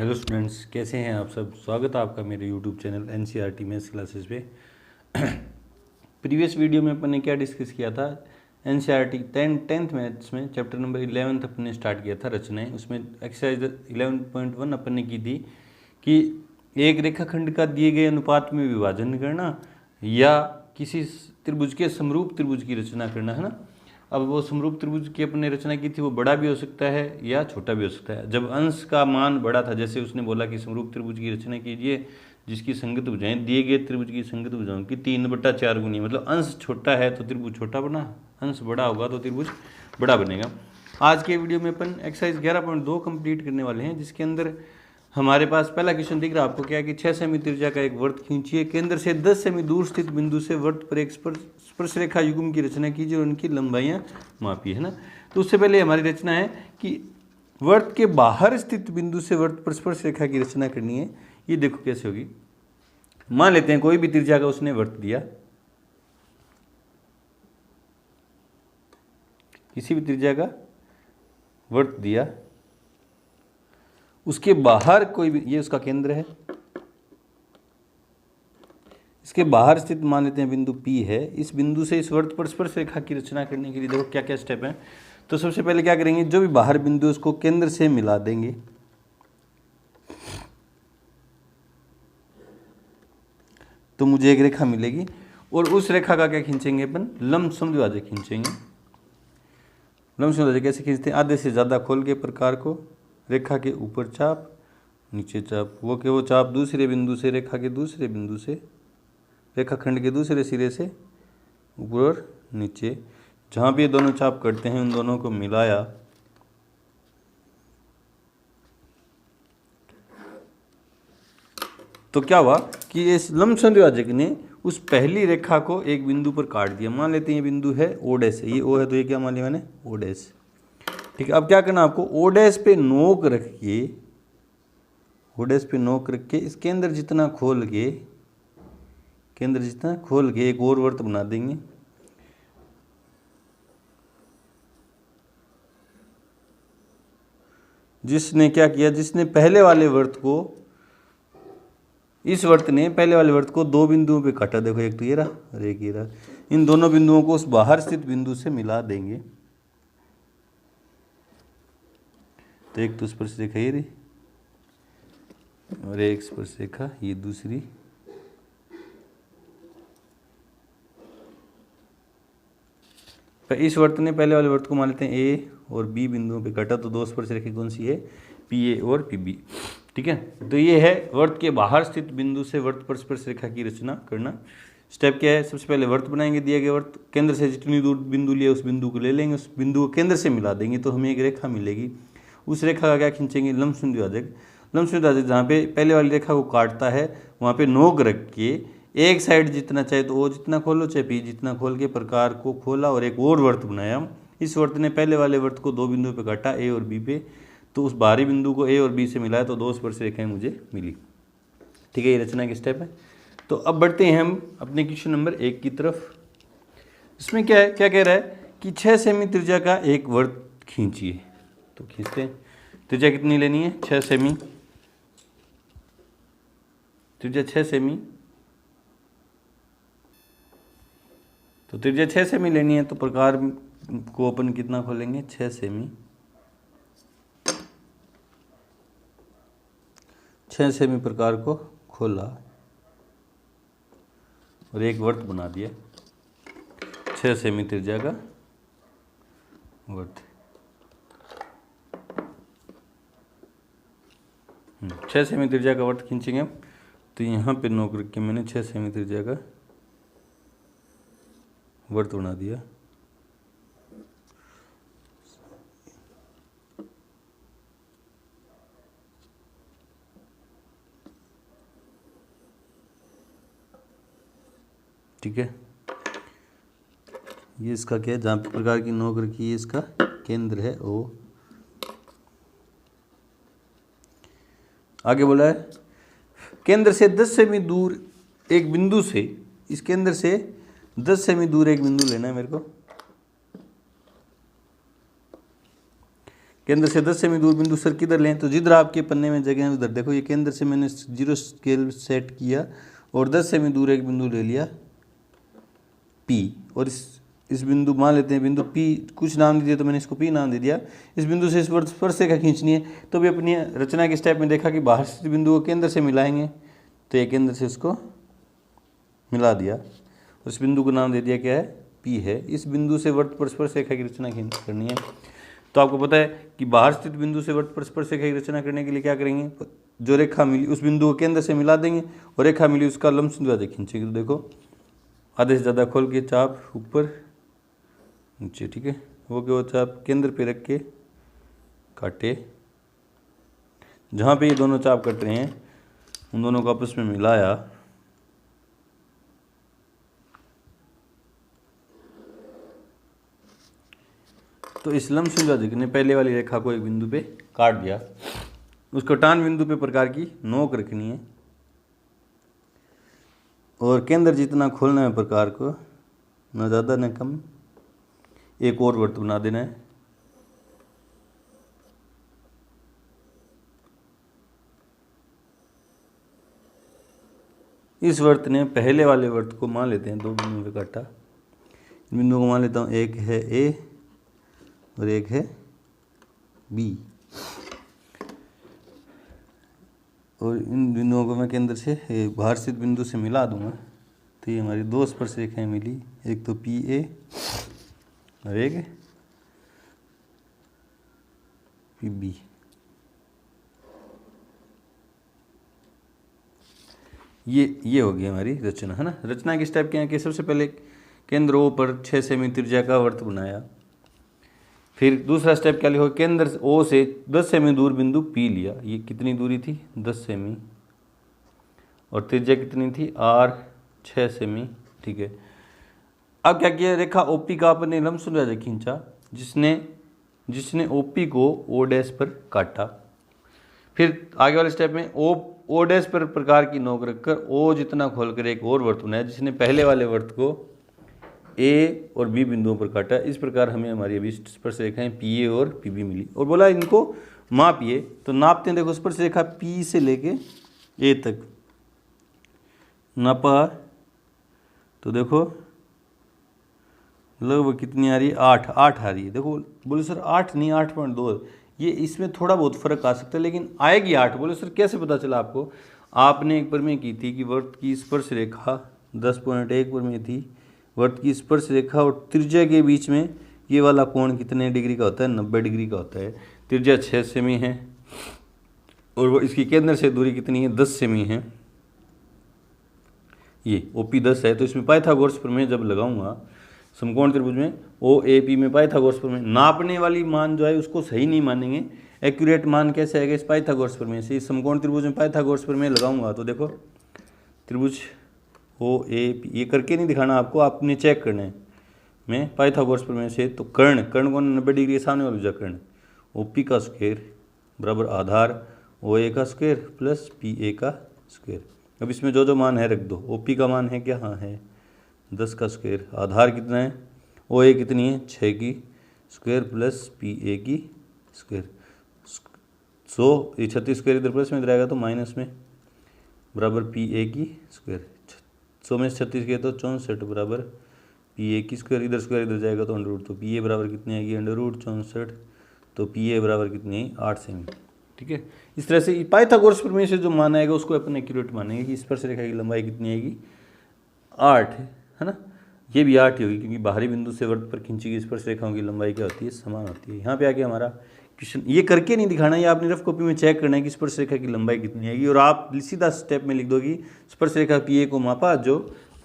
Hello students, कैसे हैं आप सब। स्वागत है आपका मेरे YouTube channel NCERT maths classes पे। प्रीवियस वीडियो में अपन ने क्या डिस्कस किया था। एनसीईआरटी टेंथ मैथ्स में चैप्टर नंबर 11 अपन ने स्टार्ट किया था रचनाएं। उसमें एक्सरसाइज 11.1 अपन ने की थी कि एक रेखाखंड का दिए गए अनुपात में विभाजन करना या किसी त्रिभुज के समरूप त्रिभुज की रचना करना, है ना। अब वो समरूप त्रिभुज की अपने रचना की थी, वो बड़ा भी हो सकता है या छोटा भी हो सकता है। जब अंश का मान बड़ा था, जैसे उसने बोला कि समरूप त्रिभुज की रचना कीजिए जिसकी संगत भुजाएं दिए गए त्रिभुज की संगत भुजाओं की 3/4 गुनी, मतलब अंश छोटा है तो त्रिभुज छोटा बना, अंश बड़ा होगा तो त्रिभुज बड़ा बनेगा। आज के वीडियो में अपन एक्सरसाइज 11.2 कंप्लीट करने वाले हैं, जिसके अंदर हमारे पास पहला क्वेश्चन दिख रहा है आपको क्या, कि 6 सेमी त्रिज्या का एक वृत्त खींचिए, केंद्र से 10 सेमी दूर स्थित बिंदु से वृत्त पर एक स्पर्श रेखा युग्म की रचना कीजिए और उनकी लंबाइयाँ मापिए, है ना। तो उससे पहले हमारी रचना है कि वृत्त के बाहर स्थित बिंदु से वृत्त पर स्पर्श रेखा की रचना करनी है। ये देखो कैसे होगी। मान लेते हैं कोई भी त्रिज्या का उसने वृत्त दिया, किसी भी त्रिज्या का वृत्त दिया, उसके बाहर कोई भी, ये उसका केंद्र है, इसके बाहर स्थित मान लेते हैं बिंदु P है। इस बिंदु से इस वृत्त पर स्पर्श रेखा की रचना करने के लिए देखो क्या क्या स्टेप हैं। तो सबसे पहले क्या करेंगे, जो भी बाहर बिंदु है उसको केंद्र से मिला देंगे। तो मुझे एक रेखा मिलेगी और उस रेखा का क्या खींचेंगे अपन, लंब समद्विभाजक खींचेंगे। लंब समद्विभाजक कैसे खींचते हैं, आधे से ज़्यादा खोल के प्रकार को, रेखा के ऊपर चाप नीचे चाप, वो के वो चाप दूसरे बिंदु से, रेखा के दूसरे बिंदु से, रेखाखंड के दूसरे सिरे से ऊपर और नीचे, जहाँ भी ये दोनों चाप करते हैं उन दोनों को मिलाया। तो क्या हुआ कि इस लंब समद्विभाजक ने उस पहली रेखा को एक बिंदु पर काट दिया। मान लेते हैं ये बिंदु है O डैश है, ये O है तो ये क्या मान लिया मैंने, O डैश। ठीक है, अब क्या करना आपको, O डैश पे नोक रख के, O डैश पे नोक रख के इसके अंदर जितना खोल के, केंद्र जितना खोल के एक और वृत्त बना देंगे। जिसने क्या किया, जिसने पहले वाले वृत्त को, इस वृत्त ने पहले वाले वृत्त को दो बिंदुओं पे काटा। देखो एक तो ये रहा और एक ये रहा, इन दोनों बिंदुओं को उस बाहर स्थित बिंदु से मिला देंगे। तो एक तो स्पर्श रेखा ये रही और एक स्पर्श रेखा ये दूसरी। इस वृत्त ने पहले वाले वृत्त को मान लेते हैं ए और बी बिंदुओं पे काटा, तो दो स्पर्श रेखा कौन सी है, पी ए और पी बी। ठीक है, तो ये है वृत्त के बाहर स्थित बिंदु से वृत्त पर स्पर्श रेखा की रचना करना। स्टेप क्या है, सबसे पहले वृत्त बनाएंगे, दिया गया वृत्त केंद्र से जितनी दूर बिंदु लिया उस बिंदु को ले लेंगे, उस बिंदु को केंद्र से मिला देंगे तो हमें एक रेखा मिलेगी। उस रेखा का क्या खींचेंगे, लंब समद्विभाजक। लंब समद्विभाजक जहाँ पे पहले वाली रेखा को काटता है वहाँ पे नोक रख के एक साइड जितना चाहे तो ओ जितना खोलो चाहे पी जितना खोल के प्रकार को खोला और एक और वृत्त बनाया। इस वृत्त ने पहले वाले वृत्त को दो बिंदुओं पे काटा, ए और बी पे, तो उस बाहरी बिंदु को ए और बी से मिलाया तो दो स्पर्श रेखाएं मुझे मिली। ठीक है, ये रचना के स्टेप है। तो अब बढ़ते हैं हम अपने क्वेश्चन नंबर 1 की तरफ। इसमें क्या है, क्या कह रहा है कि 6 सेमी त्रिज्या का एक वृत्त खींचिए। तो खींचते हैं, त्रिज्या कितनी लेनी है, 6 सेमी, त्रिज्या 6 सेमी। तो त्रिज्या 6 सेमी लेनी है तो प्रकार को अपन कितना खोलेंगे, 6 सेमी। 6 सेमी प्रकार को खोला और एक वृत्त बना दिया, 6 सेमी त्रिज्या का वृत्त। 6 सेमी त्रिज्या का वृत्त खींचेंगे। तो यहाँ पे नोक रख के मैंने 6 सेमी त्रिज्या का वृत्त बना दिया। ठीक है, ये इसका क्या है, जहाँ पे प्रकार की नोक रखी है इसका केंद्र है ओ। आगे बोला है केंद्र से 10 सेमी दूर एक बिंदु से, इस केंद्र से 10 सेमी दूर एक बिंदु लेना है मेरे को। केंद्र से 10 सेमी दूर बिंदु सर किधर लें, तो जिधर आपके पन्ने में जगह है उधर देखो, ये केंद्र से मैंने 0 स्केल सेट किया और 10 सेमी दूर एक बिंदु ले लिया P, और इस बिंदु मान लेते हैं बिंदु P, कुछ नाम दे दिया तो मैंने इसको P नाम दे दिया। इस बिंदु से इस स्पर्शरेखा खींचनी है, तो भी अपनी रचना के स्टेप में देखा कि बाहर स्थित बिंदु को केंद्र से मिलाएंगे, तो ये केंद्र से इसको मिला दिया और इस बिंदु को नाम दे दिया क्या है, P है। इस बिंदु से वृत्त पर स्पर्शरेखा की रचना करनी है। तो आपको पता है कि बाहर स्थित बिंदु से वृत्त पर स्पर्शरेखा की रचना करने के लिए क्या करेंगे, जो रेखा मिली उस बिंदु को केंद्र से मिला देंगे और रेखा मिली उसका लंब द्वारा खींचेंगे। तो देखो आधे से ज़्यादा खोल के चाप ऊपर नीचे, ठीक है, वो क्या होता है, आप केंद्र पे रख के काटे, जहाँ पे ये दोनों चाप कट रहे हैं उन दोनों को आपस में मिलाया, तो इस लंब द्वारा ने पहले वाली रेखा को एक बिंदु पे काट दिया। उसको टान बिंदु पे प्रकार की नोक रखनी है और केंद्र जितना खोलना है प्रकार को, न ज़्यादा न कम, एक और वृत्त बना देना है। इस वृत्त ने पहले वाले वृत्त को मान लेते हैं 2 बिंदुओं पे काटा। इन बिंदुओं को मान लेता हूँ, एक है A और एक है B, और इन बिंदुओं को मैं केंद्र से बाहर स्थित बिंदु से मिला दूंगा, तो ये हमारी 2 स्पर्शरेखाएं मिली, एक तो PA और एक PB। ये हो गई हमारी रचना, है ना। रचना के स्टेप क्या है कि सबसे पहले केंद्र O पर 6 सेमी त्रिज्या का वृत्त बनाया। फिर दूसरा स्टेप क्या लिखो, केंद्र O से 10 सेमी दूर बिंदु P लिया। ये कितनी दूरी थी, 10 सेमी, और त्रिज्या कितनी थी, R 6 सेमी, ठीक है। अब क्या किया, रेखा OP का अपने लंब द्वारा खींचा, जिसने OP को O' पर काटा। फिर आगे वाले स्टेप में O' पर प्रकार की नोक रखकर O जितना खोलकर एक और वृत्त बनाया, जिसने पहले वाले वृत्त को A और B बिंदुओं पर काटा। इस प्रकार हमें हमारी अभी स्पर्शरेखाएं PA और PB मिली, और बोला इनको मापिए। तो नापते हैं, देखो स्पर्शरेखा P से लेके A तक नापा, तो देखो लगभग कितनी आ रही है, 8 आ रही है। देखो बोले सर 8 नहीं 8.2, ये इसमें थोड़ा बहुत फर्क आ सकता है लेकिन आएगी 8। बोले सर कैसे पता चला आपको, आपने एक प्रमेय की थी कि वृत्त की स्पर्श रेखा 10.1 पर में थी, वृत्त की स्पर्श रेखा और त्रिज्या के बीच में ये वाला कोण कितने डिग्री का होता है, 90 डिग्री का होता है। त्रिज्या 6 सेमी है और वो इसकी केंद्र से दूरी कितनी है, 10 सेमी है। ये OP 10 है, तो इसमें पाइथागोरस प्रमेय जब लगाऊंगा समकोण त्रिभुज में OAP में पाइथागोरस प्रमेय, नापने वाली मान जो है उसको सही नहीं मानेंगे। एक्यूरेट मान कैसे आएगा, इस पाइथागोरस प्रमेय से। इस समकोण त्रिभुज में पाइथागोरस प्रमेय लगाऊंगा तो देखो त्रिभुज OAP, ये करके नहीं दिखाना आपको, आपने चेक करना है। मैं पाइथागोरस प्रमेय से, तो कर्ण को 90 डिग्री सामने वाला जो कर्ण, OP का स्क्वायर बराबर आधार OA का स्क्वायर प्लस PA का स्क्वायर। अब इसमें जो मान है रख दो। OP का मान है क्या, हाँ है 10 का स्क्वायर, आधार कितना है, OA कितनी है 6 की स्क्वायर प्लस PA की स्क्वायर। 100 ये 36 स्क्वायर इधर प्लस में इधर आएगा तो माइनस में, बराबर PA की स्क्वायर। 100 में 36 किया तो 64 बराबर PA की स्क्वायर, इधर स्क्वायर इधर जाएगा तो अंडर रूट, तो PA बराबर कितनी आएगी, अंडर रूट 64, तो PA बराबर कितनी है 8 सेमी, ठीक है। इस तरह से पाइथागोरस प्रमेय से जो मान आएगा उसको अपन एक्यूरेट मानेंगे कि स्पर्शरेखा की लंबाई कितनी आएगी, 8 है ना। ये भी 8 ही होगी क्योंकि बाहरी बिंदु से वृत्त पर खींची गई स्पर्शरेखाओं की लंबाई क्या होती है, समान होती है। यहाँ पे आके हमारा क्वेश्चन, ये करके नहीं दिखाना, ये आपने रफ कॉपी में चेक करना है कि स्पर्शरेखा की लंबाई कितनी आएगी, और आप सीधा स्टेप में लिख दो कि स्पर्शरेखा PA को मापा जो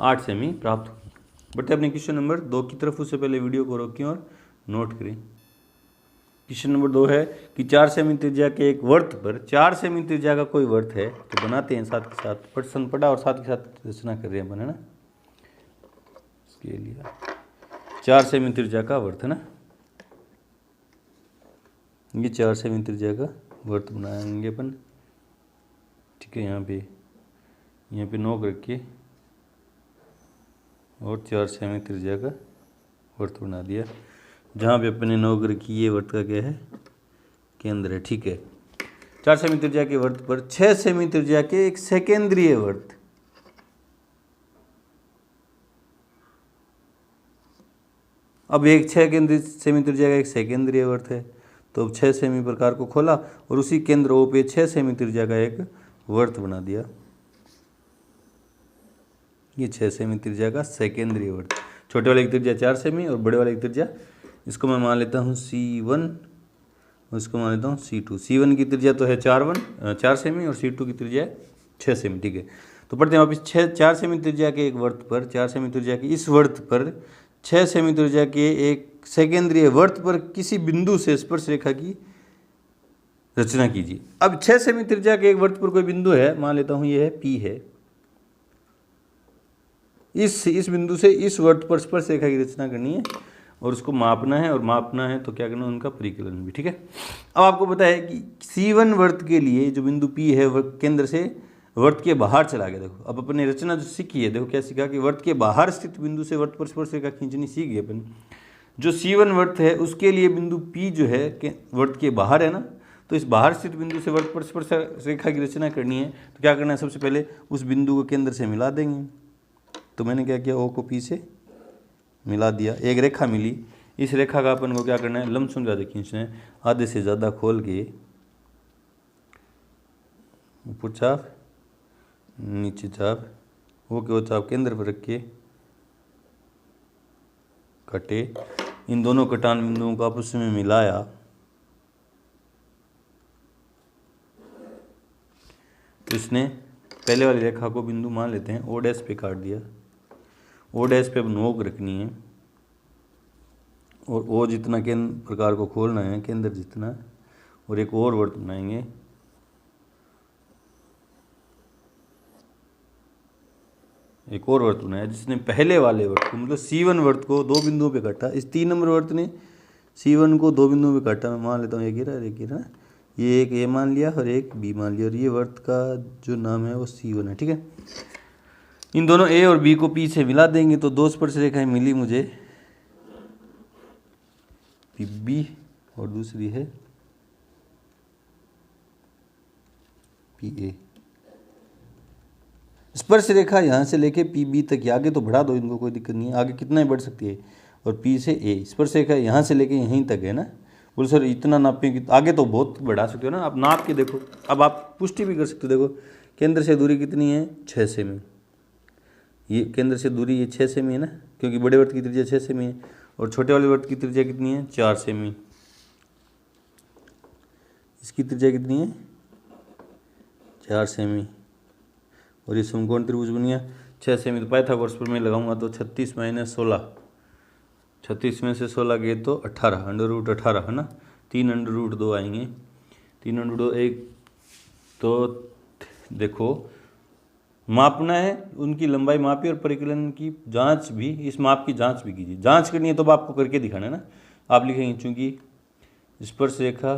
8 सेमी प्राप्त होगी। बट अपने क्वेश्चन नंबर 2 की तरफ, उससे पहले वीडियो को रोकें और नोट करें। क्वेश्चन नंबर 2 है कि 4 सेमी त्रिज्या के एक वृत्त पर 4 सेमी त्रिज्या का कोई वृत्त है, तो बनाते हैं साथ के साथ, प्रश्न पढ़ा और साथ के साथ रचना कर रहे हैं अपन, है ना। इसके लिए 4 सेमी त्रिज्या का वृत्त है ना, ये 4 सेमी त्रिज्या का वृत्त बनाएंगे अपन, ठीक है। यहाँ पे नोक रखिए और 4 सेमी त्रिज्या का वृत्त बना दिया। जहाँ पे अपने नोक रखी, ये वृत्त का क्या है, केंद्र है, ठीक है। 4 सेमी त्रिज्या के वर्त पर 6 सेमी त्रिज्या के एक सेकेंद्रीय वर्त, अब एक 6 सेमी त्रिज्या का एक सेकेंद्रीय वर्त है, तो अब 6 सेमी प्रकार को खोला और उसी केंद्र O पे 6 सेमी त्रिज्या का एक वर्त बना दिया। ये 6 सेमी त्रिज्या का सेकेंद्रीय वर्त। छोटे वाले की त्रिज्या 4 सेमी और बड़े वाले की त्रिज्या, इसको मैं मान लेता हूँ C1 और इसको मान लेता हूँ C2। C1 की त्रिज्या तो है 4 सेमी और C2 की त्रिज्या है 6 सेमी, ठीक है। तो पढ़ते हैं वापिस 4 सेमी त्रिज्या के एक वर्त पर, 4 सेमी त्रिज्या के इस वर्त पर 6 सेमी त्रिज्या के एक सेकेंद्रीय वर्त पर किसी बिंदु से स्पर्श रेखा की रचना कीजिए। अब 6 सेमी त्रिज्या के एक वर्त पर कोई बिंदु है, मान लेता हूँ ये है P है। इस बिंदु से इस वर्त पर स्पर्श रेखा की रचना करनी है और उसको मापना है, और मापना है तो क्या करना है, उनका परिकलन भी, ठीक है। अब आपको पता है कि C1 वर्त के लिए जो बिंदु P है केंद्र से वर्त के बाहर चला गया। देखो अब अपनी रचना जो सीखी है, देखो क्या सीखा कि वर्त के बाहर स्थित बिंदु से वर्त पर स्पर्श रेखा खींचनी सीख गए अपन। जो C1 वर्त है उसके लिए बिंदु P जो है वर्त के बाहर है ना, तो इस बाहर स्थित बिंदु से वर्त पर स्पर्श रेखा की रचना करनी है। तो क्या करना है, सबसे पहले उस बिंदु को केंद्र से मिला देंगे। तो मैंने क्या किया, O को P से मिला दिया, एक रेखा मिली। इस रेखा का अपन को क्या करना है, लंबसम ज़्यादा खींचना है, आधे से ज़्यादा खोल के ऊपर चाप नीचे चाप, O के O चाप केंद्र पर रख के कटे। इन दोनों कटान बिंदुओं को आपस में मिलाया, तो इसने पहले वाली रेखा को बिंदु मान लेते हैं O' पे काट दिया। O' पे नोक रखनी है और O जितना केंद्र प्रकार को खोलना है, केंद्र जितना, और एक और वर्त बनाएंगे। एक और वर्त बनाया जिसने पहले वाले वर्त को, मतलब C1 वर्त को 2 बिंदुओं पे काटा। इस 3 नंबर वर्त ने C1 को 2 बिंदुओं पे काटा। मैं मान लेता हूँ एक ये रहा, ये एक A मान लिया और एक B मान लिया, और ये वर्त का जो नाम है वो C1 है, ठीक है। इन दोनों A और B को P से मिला देंगे तो 2 स्पर्श रेखाएं मिली मुझे, PB और दूसरी है PA। स्पर्श रेखा यहाँ से लेके PB तक, आगे तो बढ़ा दो इनको, कोई दिक्कत नहीं है, आगे कितना ही बढ़ सकती है। और P से A स्पर्श रेखा यहाँ से लेके यहीं तक है ना। बोले सर इतना नापें कि आगे तो बहुत बढ़ा सकते हो ना, आप नाप के देखो। अब आप पुष्टि भी कर सकते हो, देखो केंद्र से दूरी कितनी है, 6 सेमी। ये केंद्र से दूरी ये 6 सेमी है ना, क्योंकि बड़े वर्त की त्रिज्या 6 सेमी है, और छोटे वाले वर्त की त्रिज्या कितनी है, 4 सेमी। इसकी त्रिज्या कितनी है, 4 सेमी, और ये समकोण त्रिभुज बन गया 6 सेमी। तो पाइथागोरस पर मैं लगाऊंगा तो 36 - 16, 36 में से 16 गए तो 18, √18 है ना। 3 √2 आएंगे, 3 √2 1। तो देखो मापना है, उनकी लंबाई मापी और परिकलन की जांच भी, इस माप की जांच भी कीजिए। जांच करनी है तो आपको करके दिखाना है ना। आप लिखेंगे चूंकि स्पर्श रेखा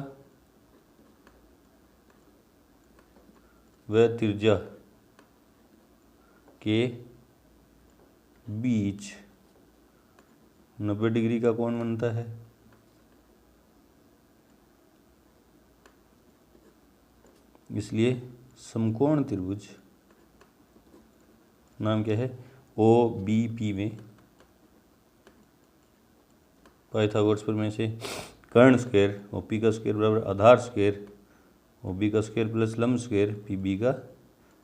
व त्रिज्या के बीच 90 डिग्री का कोण बनता है, इसलिए समकोण त्रिभुज नाम क्या है, OBP में पाइथागोरस पर में से कर्ण स्क्वायर OP का स्क्वायर बराबर आधार स्क्वायर OB का स्क्वायर प्लस लंब स्क्वायर PB का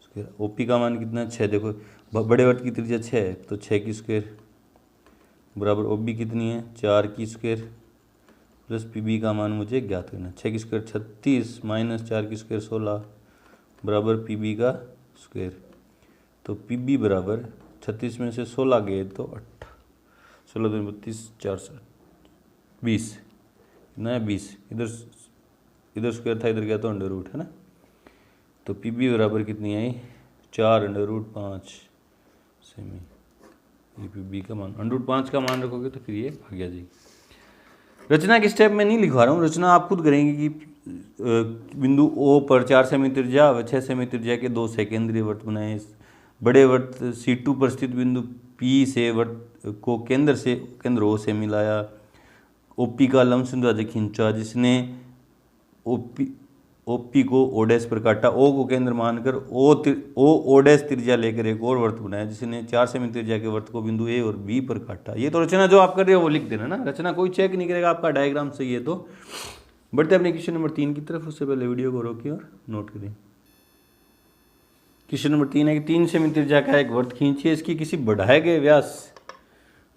स्क्वायर। OP का मान कितना है, 6। देखो बड़े वर्त की त्रिज्या 6 है, तो 6 की स्क्वायर बराबर OB कितनी है, 4 की स्क्वायर प्लस PB का मान मुझे ज्ञात करना है। 6 की स्क्वायर 36 - 4 की स्क्वायर 16 बराबर PB का स्क्वायर। तो PB बराबर 36 में से 16 गए तो 16 2 32 4 20, कितना है 20। इधर स्क्वायर था, इधर गया तो अंडर रूट है ना। तो PB बराबर कितनी आई, 4 √5 सेमी। ये PB का मान √5 का मान रखोगे तो फिर ये भाग जाएगी। रचना के स्टेप में नहीं लिखवा रहा हूँ, रचना आप खुद करेंगे कि बिंदु O पर 4 सेमी त्रिज्या व 6 सेमी त्रिज्या के 2 सेकेंद्रीय वर्त बनाए। बड़े वर्त C2 पर स्थित बिंदु P से वर्त को केंद्र O से मिलाया। OP का लंब द्वारा खींचा, जिसने ओपी को ओ डैश पर काटा, ओ को केंद्र मानकर ओ डैश त्रिज्या लेकर एक और वर्त बनाया, जिसने 4 सेमी त्रिज्या के वर्त को बिंदु ए और बी पर काटा। ये तो रचना जो आप कर रहे हो वो लिख देना ना, रचना कोई चेक नहीं करेगा, आपका डायग्राम सही है तो। बढ़ते अपने क्वेश्चन नंबर 3 की तरफ, उससे पहले वीडियो को रोकिए और नोट करें। क्वेश्चन नंबर 3 है कि 3 सेमी त्रिज्या का एक वर्त खींचिए, इसकी किसी बढ़ाए गए व्यास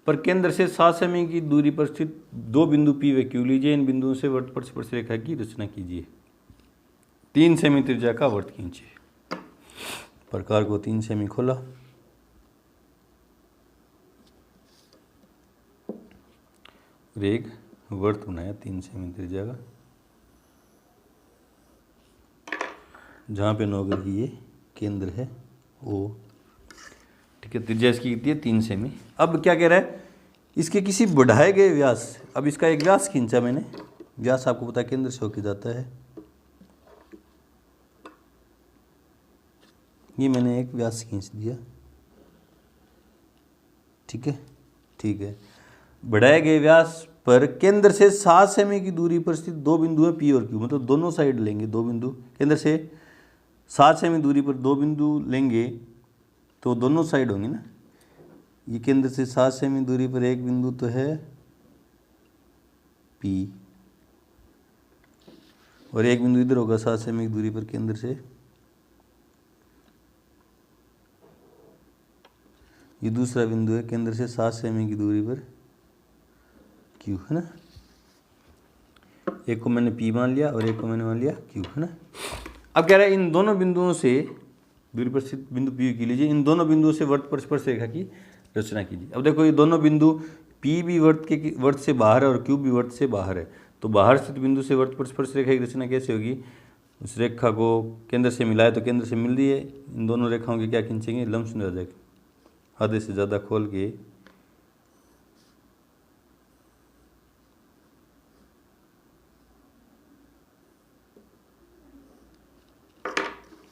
पर केंद्र से 7 सेमी की दूरी पर स्थित 2 बिंदु पी व क्यू लीजिए, इन बिंदुओं से वर्त पर स्पर्श रेखा की रचना कीजिए। 3 सेमी त्रिज्या का वर्त खींचिए। प्रकार को 3 सेमी खोला, और एक वर्त बनाया 3 सेमी त्रिज्या का, जहाँ पे नौकर की ये केंद्र है ओ, ठीक है। त्रिज्या इसकी कितनी है 3 सेमी। अब क्या कह रहा है, इसके किसी बढ़ाए गए व्यास, अब इसका एक व्यास खींचा मैंने, व्यास आपको पता है केंद्र से होकर जाता है, ये मैंने एक व्यास खींच दिया, ठीक है, ठीक है। बढ़ाए गए व्यास पर केंद्र से 7 सेमी की दूरी पर स्थित 2 बिंदु है पी और क्यू, मतलब दोनों साइड लेंगे 2 बिंदु, केंद्र से 7 सेमी दूरी पर 2 बिंदु लेंगे तो दोनों साइड होंगे ना। ये केंद्र से 7 सेमी दूरी पर एक बिंदु तो है पी, और एक बिंदु इधर होगा 7 सेमी की दूरी पर केंद्र से, ये दूसरा बिंदु है केंद्र से 7 सेमी की दूरी पर क्यू, है ना। एक को मैंने पी मान लिया और एक को मैंने मान लिया क्यू, है ना। अब कह रहा है इन दोनों बिंदुओं से दूरी पर स्थित बिंदु पी की लीजिए, इन दोनों बिंदुओं से वर्त पर स्पर्श रेखा की रचना कीजिए। अब देखो ये दोनों बिंदु पी भी वर्त से बाहर है और क्यू भी वर्त से बाहर है, तो बाहर स्थित बिंदु से वर्त पर स्पर्श रेखा की रचना कैसे होगी, उस रेखा को केंद्र से मिलाए तो केंद्र से मिल रही है, इन दोनों रेखाओं के क्या खींचेंगे, लंब द्विभाजक आधे से ज़्यादा खोल के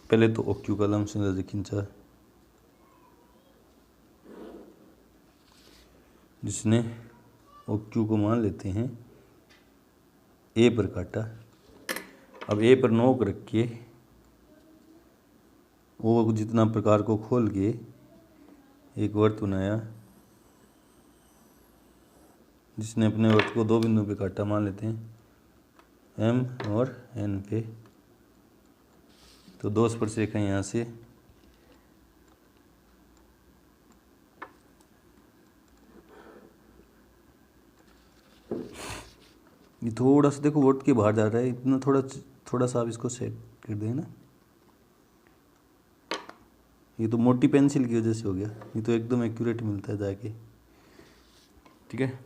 पहले तो ओ क्यू का लंब द्विभाजक खींचा, जिसने ओ क्यू को मान लेते हैं ए पर काटा। अब ए पर नोक रख के ओ जितना प्रकार को खोल के एक वर्त बनाया, जिसने अपने वर्त को 2 बिंदुओं पे काटा, मान लेते हैं एम और एन पे, तो 2 स्पर्श रेखाएं यहाँ से ये थोड़ा सा देखो वर्त के बाहर जा रहा है, इतना थोड़ा सा आप इसको सेट कर दें ना, ये तो मोटी पेंसिल की वजह से हो गया, ये तो एकदम एक्यूरेट मिलता है जाके, ठीक है।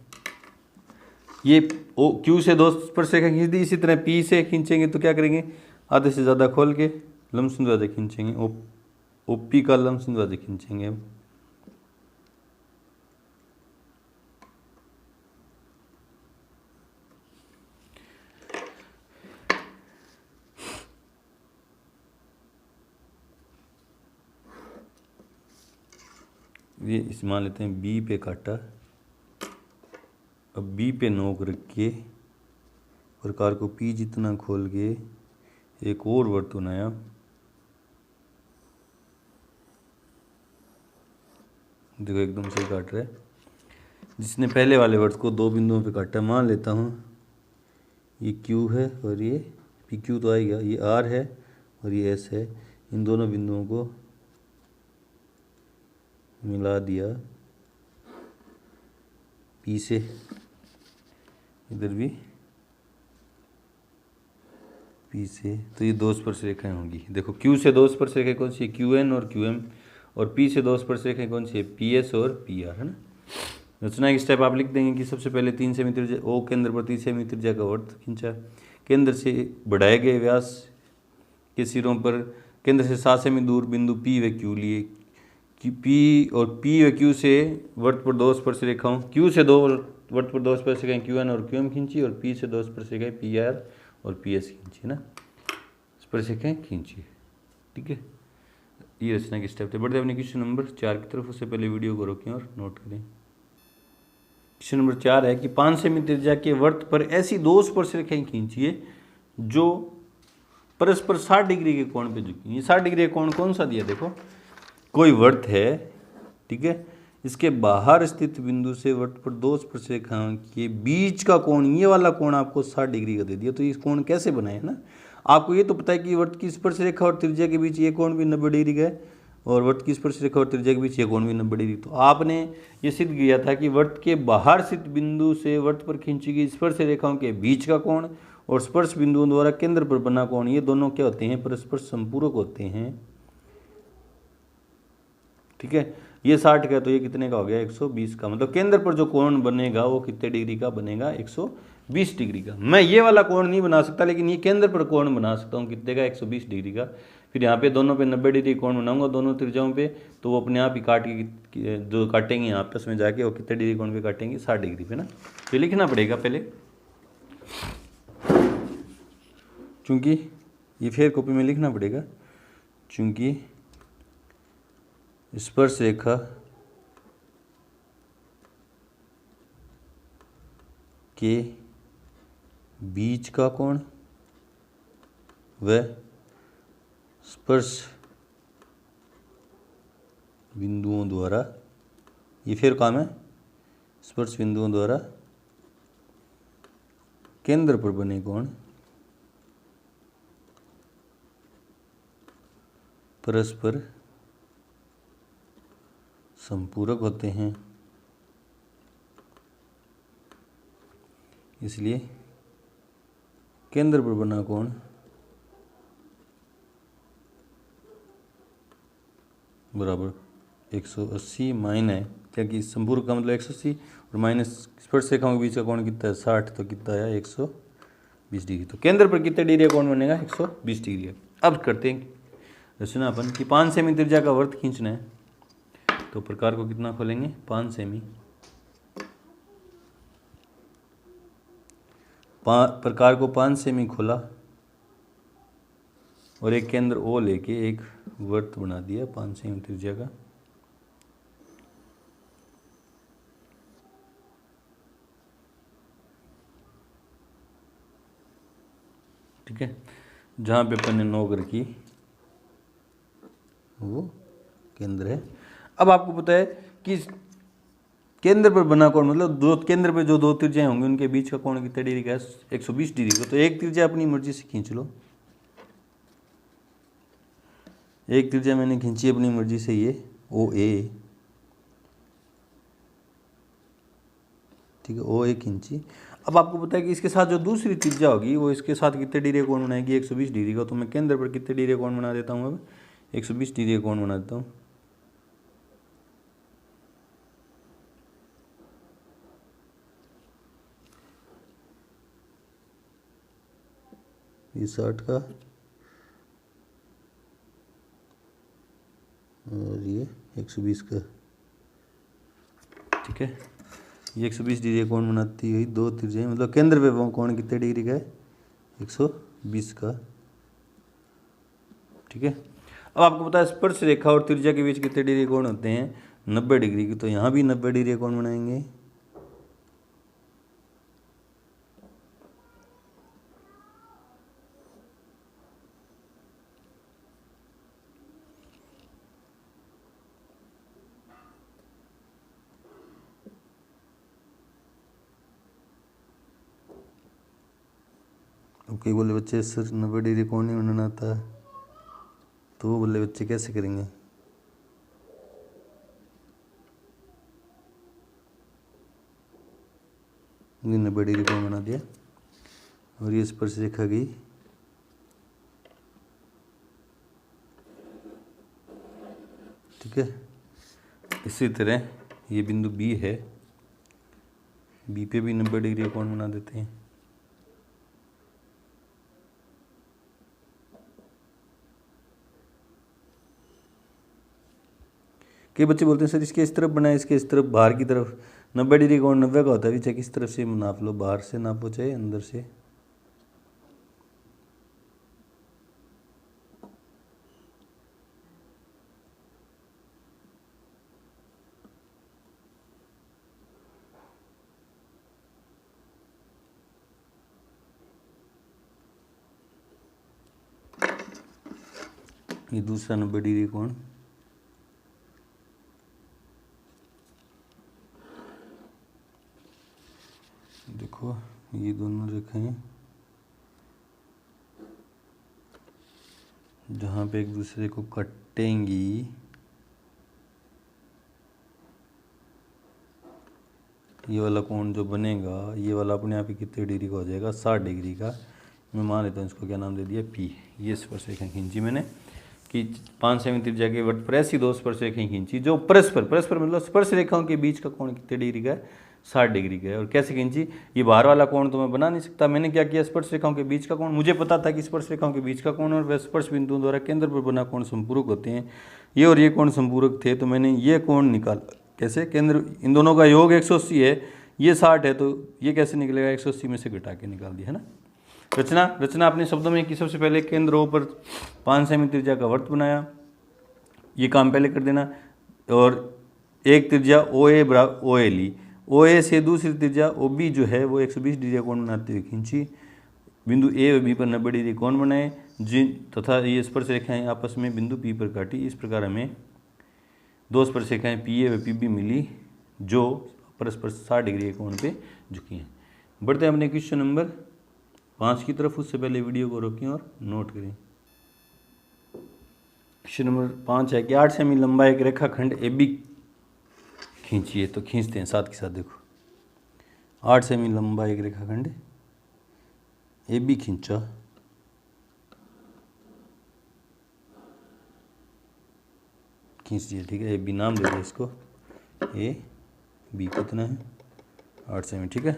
ये ओ क्यू से 2 स्पर्श रेखा खींच दी, इसी तरह पी से खींचेंगे तो क्या करेंगे, आधे से ज़्यादा खोल के लंब द्विभाजक खींचेंगे, ओ पी का लंब द्विभाजक खींचेंगे। अब ये इस मान लेते हैं बी पे काटा, अब बी पे नोक रख के प्रकार को पी जितना खोल के एक और वर्त बनाया, देखो एकदम से काट रहा है, जिसने पहले वाले वर्त को 2 बिंदुओं पे काटा। मान लेता हूँ ये क्यू है और ये पी क्यू तो आएगा, ये आर है और ये एस है, इन दोनों बिंदुओं को मिला दिया पी से, इधर भी पी से, तो ये 2 स्पर्श रेखाएं होंगी। देखो क्यू से 2 स्पर्श रेखाएं कौन सी है, क्यू एन और क्यू एम, और पी से 2 स्पर्श रेखाएं कौन सी है, पी एस और पी आर, है ना। रचना की स्टेप आप लिख देंगे कि सबसे पहले 3 सेमी त्रिज्या ओ केंद्र पर 3 सेमी त्रिज्या का वर्त खींचा, केंद्र से बढ़ाए गए व्यास के सिरों पर केंद्र से 7 सेमी दूर बिंदु पी व क्यू लिए, कि पी और पी व क्यू से वर्त पर 2 स्पर्श रेखाओं, क्यू से 2 वर्त पर 2 स्पर्श रेखाएं क्यू एन और क्यू एम खींची, और पी से 2 स्पर्श रेखाएं पी आर और पी एस खींची ना, स्पर्श रेखाएं खींची, ठीक है। ये रचना की स्टेप थे। बढ़ते अपने क्वेश्चन नंबर 4 की तरफ, उससे पहले वीडियो को रोकें और नोट करें। क्वेश्चन नंबर 4 है कि 5 सेमी त्रिज्या के वर्त पर ऐसी 2 स्पर्श रेखाएं खींचिए जो परस्पर 60 डिग्री के कोण पे झुकी। ये 60 डिग्री का कोण कौन सा दिया, देखो कोई वृत्त है, ठीक है, इसके बाहर स्थित बिंदु से वृत्त पर दो स्पर्शरेखाओं के बीच का कोण, ये वाला कोण आपको 60 डिग्री का दे दिया। तो इस कोण कैसे बनाए ना, आपको ये तो पता है कि वृत्त की स्पर्शरेखा और त्रिज्या के बीच ये कोण भी 90 डिग्री का है, और वृत्त की स्पर्शरेखा और त्रिज्या के बीच ये कोण भी 90 डिग्री। तो आपने ये सिद्ध किया था कि वृत्त के बाहर स्थित बिंदु से वृत्त पर खींची गई स्पर्शरेखाओं के बीच का कोण और स्पर्श बिंदुओं द्वारा केंद्र पर बना कोण, ये दोनों क्या होते हैं, परस्पर संपूरक होते हैं, ठीक है। ये 60 का, तो ये कितने का हो गया, 120 का। मतलब केंद्र पर जो कोण बनेगा वो कितने डिग्री का बनेगा, 120 डिग्री का। मैं ये वाला कोण नहीं बना सकता, लेकिन ये केंद्र पर कोण बना सकता हूँ, कितने का, 120 डिग्री का। फिर यहाँ पे दोनों पे 90 डिग्री कोण बनाऊंगा दोनों त्रिज्याओं पे, तो वो अपने आप ही काट के जो काटेंगे यहाँ पे उसमें जाके वो कितने डिग्री कोण पे काटेंगे, 60 डिग्री पे ना। तो लिखना पड़ेगा पहले, चूंकि ये फेयर कॉपी में लिखना पड़ेगा, चूंकि स्पर्श रेखा के बीच का कोण व स्पर्श बिंदुओं द्वारा, ये फिर काम है, स्पर्श बिंदुओं द्वारा केंद्र पर बने कोण परस्पर संपूरक होते हैं, इसलिए केंद्र पर बना कोण बराबर 180 माइन है, क्योंकि संपूरक का मतलब 180 और माइनस स्पर्श रेखाओं के बीच का कोण कितना है, 60, तो कितना है 120 डिग्री। तो केंद्र पर कितने डिग्री का कोण बनेगा, 120 डिग्री। अब करते हैं रचना अपन कि 5 सेमी त्रिज्या का वृत्त खींचना है। तो प्रकार को कितना खोलेंगे, 5 सेमी। प्रकार को 5 सेमी खोला और एक केंद्र ओ लेके एक वृत्त बना दिया 5 सेमी त्रिज्या का। ठीक है, जहाँ पे अपन ने नौकर की वो केंद्र है। अब आपको पता है कि केंद्र पर बना कोण मतलब दो केंद्र पे जो दो त्रिज्याएं होंगी उनके बीच का कोण कितने डिग्री का है, 120 डिग्री का। तो एक त्रिज्या अपनी मर्जी से खींच लो, एक त्रिज्या मैंने खींची अपनी मर्जी से, ये ओ ए, ठीक है, ओ ए खींची। अब आपको पता है कि इसके साथ जो दूसरी त्रिज्या होगी वो इसके साथ कितने डिग्री कोण बनाएगी, 120 डिग्री का। तो मैं केंद्र पर कितने डिग्री कोण बना देता हूँ, अब 120 डिग्री कोण बना देता हूँ। ये 60 का और ये 120 का, ठीक है। ये 120 डिग्री कोण बनाती है दो त्रिज्याएं, मतलब केंद्र पे वो कोण कितने डिग्री का है, 120 का, ठीक है। अब आपको पता है स्पर्श रेखा और त्रिज्या के बीच कितने डिग्री कोण होते हैं, 90 डिग्री की। तो यहाँ भी 90 डिग्री कोण बनाएंगे। अब कई बोले बच्चे सर 90 डिग्री कोण नहीं बनाना आता, तो वो बोले बच्चे कैसे करेंगे। ये 90 डिग्री कोण बना दिया और ये स्पर्श रेखा गई, ठीक है। इसी तरह ये बिंदु बी है, बी पे भी 90 डिग्री कोण बना देते हैं। कई बच्चे बोलते हैं सर इसके इस तरफ बनाए, इसके इस तरफ, बाहर की तरफ। 90 डिग्री कोण 90 का होता है, चाहे किस तरफ से नाप लो, बाहर से नापो चाहे अंदर से। ये दूसरा 90 डिग्री कोण, देखो ये दोनों रेखाएं जहाँ पे एक दूसरे को कटेंगी, ये वाला कोण जो बनेगा, ये वाला अपने आप ही कितने डिग्री का हो जाएगा, 60 डिग्री का। मैं मान लेता हूँ इसको क्या नाम दे दिया, पी। ये स्पर्शरेखाएं खींची मैंने कि 5 सेमी त्रिज्या के वृत्त पर ऐसी 2 स्पर्शरेखाएं खींची जो परस्पर मतलब स्पर्श रेखाओं के बीच का कोण कितने डिग्री का है, 60 डिग्री का है। और कैसे खींची, ये बाहर वाला कोण तो मैं बना नहीं सकता, मैंने क्या किया, स्पर्श रेखाओं के बीच का कोण, मुझे पता था कि स्पर्श रेखाओं के बीच का कोण और स्पर्श बिंदुओं द्वारा केंद्र पर बना कोण संपूरक होते हैं। ये और ये कोण संपूरक थे, तो मैंने ये कोण निकाला। कैसे, केंद्र इन दोनों का योग 180 है, ये 60 है, तो ये कैसे निकलेगा, 180 में से घटा के निकाल दिया, है ना। रचना अपने शब्दों में कि सबसे पहले केंद्र O पर 5 सेमी त्रिज्या का वृत्त बनाया, ये काम पहले कर देना। और एक त्रिज्या OA ली, OA से दूसरी त्रिज्या OB जो है वो 120 डिग्री कोण बनाते हुए खींची। बिंदु A और B पर 90 डिग्री कोण बनाए, तथा ये स्पर्श रेखाएं आपस में बिंदु P पर काटी। इस प्रकार हमें 2 स्पर्श रेखाएं PA व PB मिली जो परस्पर 60 डिग्री के कोण पे झुकी हैं। बढ़ते हैं अपने क्वेश्चन नंबर 5 की तरफ। उससे पहले वीडियो को रोकें और नोट करें। क्वेश्चन नंबर 5 है कि 8 सेमी लंबा एक रेखाखंड AB खींचिए। तो खींचते हैं साथ के साथ, देखो 8 सेमी लंबा एक रेखाखंड AB खींचा, खींच दिया, ठीक है। AB नाम दे दिया इसको, AB कितना है, 8 सेमी, ठीक है।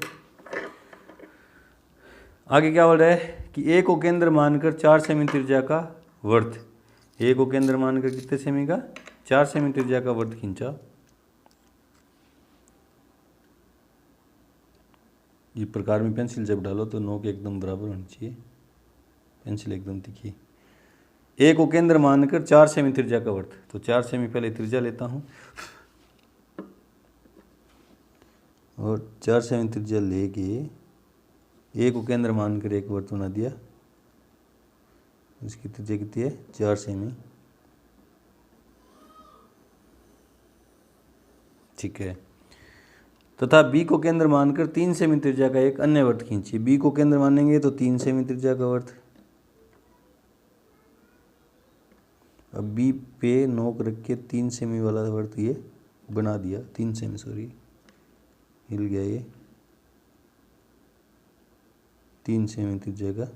आगे क्या बोल रहा है कि A को केंद्र मानकर 4 सेमी त्रिज्या का वृत्त, A को केंद्र मानकर कितने सेमी का, 4 सेमी त्रिज्या का वृत्त खींचा। ये प्रकार में पेंसिल जब डालो तो नोक एकदम बराबर होनी चाहिए, पेंसिल एकदम तिखी। A को केंद्र मानकर 4 सेमी त्रिज्या का वृत्त, तो 4 सेमी पहले त्रिज्या लेता हूँ और 4 सेमी त्रिज्या लेके A को केंद्र मानकर एक वृत्त बना दिया, इसकी त्रिज्या कितनी है, 4 सेमी, ठीक है। तथा B को केंद्र मानकर 3 सेमी त्रिज्या का एक अन्य वृत्त खींचिए। B को केंद्र मानेंगे तो 3 सेमी त्रिज्या का वृत्त, अब B पे नोक रख के 3 सेमी वाला वृत्त ये बना दिया, 3 सेमी, सॉरी हिल गया, ये 3 सेमी त्रिज्या का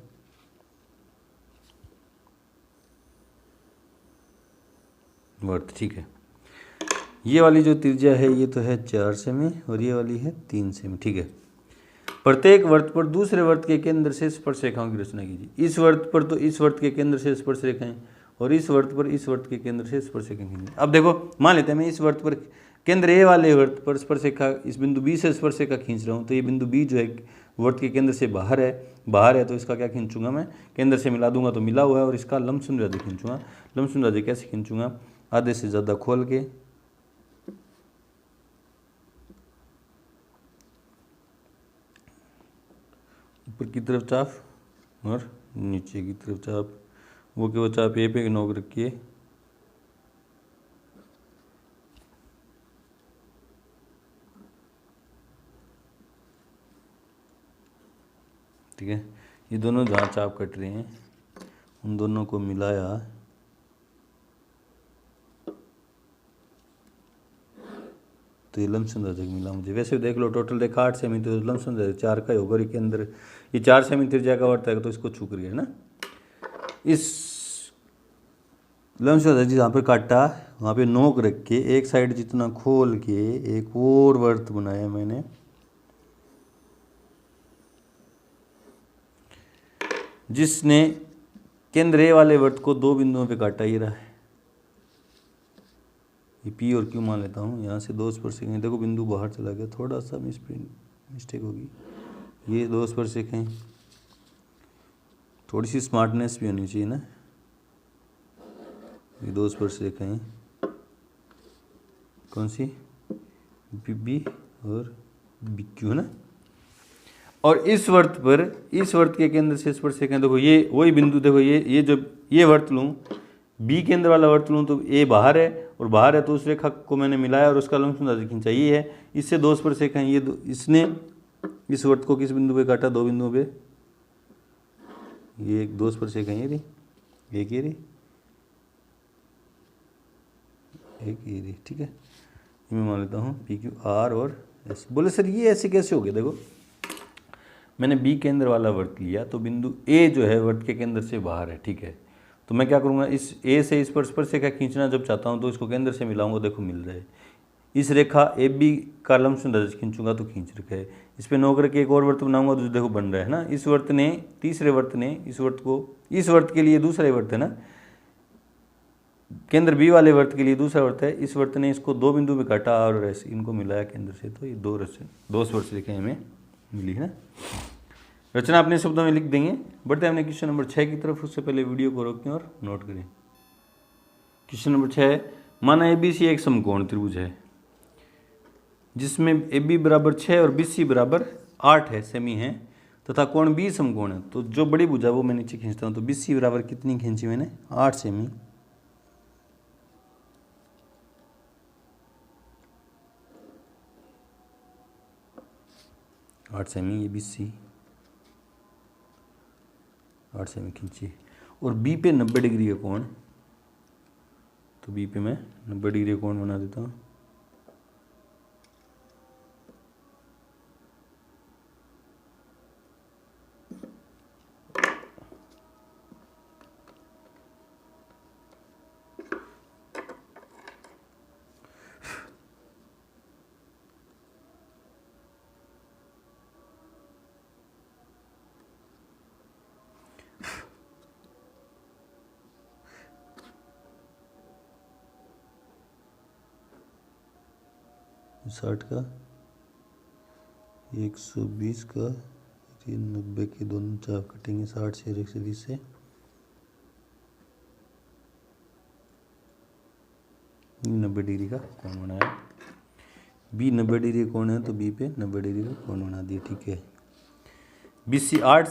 वृत्त, ठीक है। ये वाली जो त्रिज्या है ये तो है 4 सेमी और ये वाली है 3 सेमी, ठीक है। प्रत्येक वृत्त पर दूसरे वृत्त के केंद्र से स्पर्श रेखाओं की रचना कीजिए। इस वृत्त पर तो इस वृत्त के केंद्र से स्पर्श रेखाएं और इस वृत्त पर इस वृत्त के केंद्र से स्पर्श रेखाएं खींचिए। अब देखो मान लेते हैं मैं इस वृत्त पर केंद्र A वाले वृत्त पर स्पर्श रेखा, इस बिंदु B से स्पर्श रेखा खींच रहा हूँ, तो ये बिंदु B जो है वृत्त के केंद्र से बाहर है, तो इसका क्या खींचूंगा मैं, केंद्र से मिला दूंगा तो मिला हुआ है, और इसका लंबसम राशि खींचूंगा। लंबसम राशि कैसे खींचूंगा, आधे से ज़्यादा खोल के ऊपर की तरफ चाप और नीचे की तरफ चाप, वो के वो चाप A पे नोक रखिए, ठीक है। ये दोनों जहाँ चाप कट रहे हैं उन दोनों को मिलाया, तो ये लमसम राजक मिला मुझे। वैसे देख लो टोटल देखा 8 सेमी, तो लमसम राजक 4 का होगा, के अंदर ये 4 सेमी त्रिज्या का वृत्त है, तो इसको छू कर गया ना। इस लमसम राजक जहाँ पर काटा वहाँ पे नोक रख के एक साइड जितना खोल के एक और वृत्त बनाया मैंने, जिसने केंद्र A वाले वृत्त को 2 बिंदुओं पे काटा। ये रहा है, ये P और Q मान लेता हूँ। यहाँ से 2 स्पर्शरेखाएं, देखो बिंदु बाहर चला गया, थोड़ा सा मिस्टेक होगी। ये 2 स्पर्शरेखाएं, थोड़ी सी स्मार्टनेस भी होनी चाहिए ना। ये 2 स्पर्शरेखाएं कौन सी, B और BQ है ना। और इस वृत्त पर, इस वृत्त के केंद्र से स्पर्शरेखाएं, देखो ये वही बिंदु, देखो ये जो ये वृत्त लूँ, बी केंद्र वाला वर्त लूँ तो ए बाहर है और बाहर है तो उस रेखा को मैंने मिलाया और उसका लंब सुंदर खींचा, ये है। इससे 2 स्पर्शरेखा हैं, ये इसने इस वर्त को किस बिंदु पे काटा, 2 बिंदुओं पे। ये एक 2 स्पर्शरेखा ये रही, एक ये रही, एक ये रही, ठीक है। मैं मान लेता हूँ पी क्यू आर और एस। बोले सर ये ऐसे कैसे हो गया? देखो मैंने बी केंद्र वाला वर्त लिया तो बिंदु ए जो है वर्त के केंद्र से बाहर है, ठीक है। तो मैं क्या करूँगा, इस ए से इस पर स्पर्शरेखा खींचना जब चाहता हूँ तो इसको केंद्र से मिलाऊंगा, देखो मिल रहा है। इस रेखा ए बी का लंब सुंदर खींचूंगा तो खींच रखा है। इस पर नौकर के एक और वर्त बनाऊंगा तो देखो बन रहा है ना। इस वर्त ने, तीसरे वर्त ने इस वर्त को, इस वर्त के लिए दूसरा वर्त है ना, केंद्र बी वाले वर्त के लिए दूसरा वर्त है। इस वर्त ने इसको 2 बिंदु में काटा और ऐसे इनको मिलाया केंद्र से, तो ये 2 स्पर्शरेखाएं हमें मिली है ना। रचना अपने शब्दों में लिख देंगे। बढ़ते हैं हमने क्वेश्चन नंबर 6 की तरफ। उससे पहले वीडियो को रोकें और नोट करें। क्वेश्चन नंबर 6, माना एबीसी एक समकोण त्रिभुज है जिसमें AB बराबर 6 और BC बराबर 8 है, सेमी है, तथा कोण B समकोण है। तो जो बड़ी भुजा वो मैं नीचे खींचता हूँ। तो BC बराबर कितनी खींची मैंने, 8 सेमी। ये BC 8 सेमी खींची। और B पे 90 डिग्री का कोण, तो B पे मैं 90 डिग्री का कोण बना देता हूँ। साठ का 120 का 90 के दोनों चाप कटेंगे, 60 से 120 से 90 डिग्री का कोण बनाया। बी 90 डिग्री कोण है तो बी पे 90 डिग्री का कोण बना दिया, ठीक है। BC 8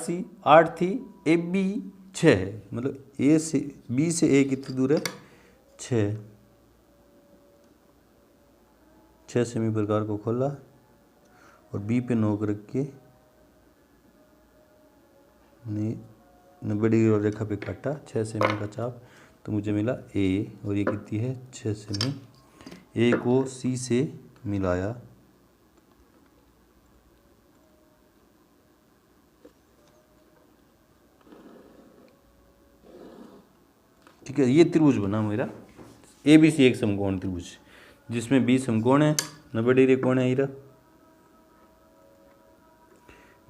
थी, AB 6 है, मतलब ए से बी से ए कितनी दूर है, 6 सेमी प्रकार को खोला और बी पे नोक रख के 90 डिग्री और रेखा पे काटा, 6 सेमी का चाप, तो मुझे मिला ए। और ये कितनी है, 6 सेमी। ए को सी से मिलाया, ठीक है। ये त्रिभुज बना मेरा ABC एक समकोण त्रिभुज जिसमें B समकोण है, 90 डिग्री कोण है हीरा,